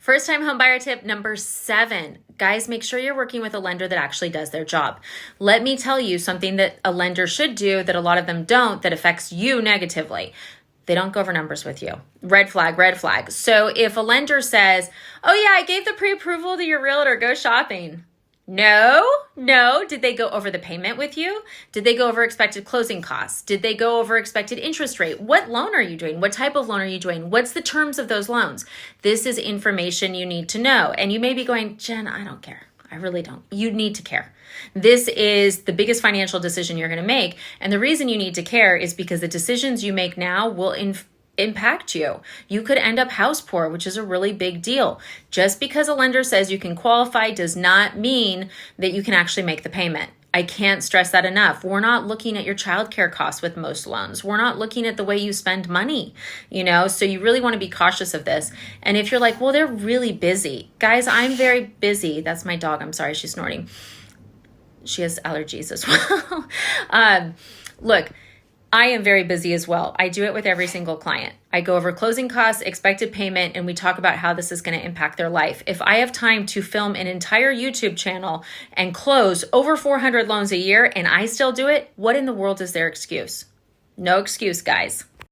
First time homebuyer tip number 7. Guys, make sure you're working with a lender that actually does their job. Let me tell you something that a lender should do that a lot of them don't, that affects you negatively. They don't go over numbers with you. Red flag, red flag. So if a lender says, oh yeah, I gave the pre-approval to your realtor, go shopping. No. Did they go over the payment with you? Did they go over expected closing costs? Did they go over expected interest rate? What loan are you doing? What type of loan are you doing? What's the terms of those loans? This is information you need to know. And you may be going, Jen, I don't care. I really don't. You need to care. This is the biggest financial decision you're going to make. And the reason you need to care is because the decisions you make now will impact you. You could end up house poor, which is a really big deal. Just because a lender says you can qualify does not mean that you can actually make the payment. I can't stress that enough. We're not looking at your childcare costs with most loans. We're not looking at the way you spend money, so you really want to be cautious of this. And if you're like, well, they're really busy. Guys, I'm very busy. That's my dog. I'm sorry, she's snorting. She has allergies as well. Look, I am very busy as well. I do it with every single client. I go over closing costs, expected payment, and we talk about how this is going to impact their life. If I have time to film an entire YouTube channel and close over 400 loans a year and I still do it, what in the world is their excuse? No excuse, guys.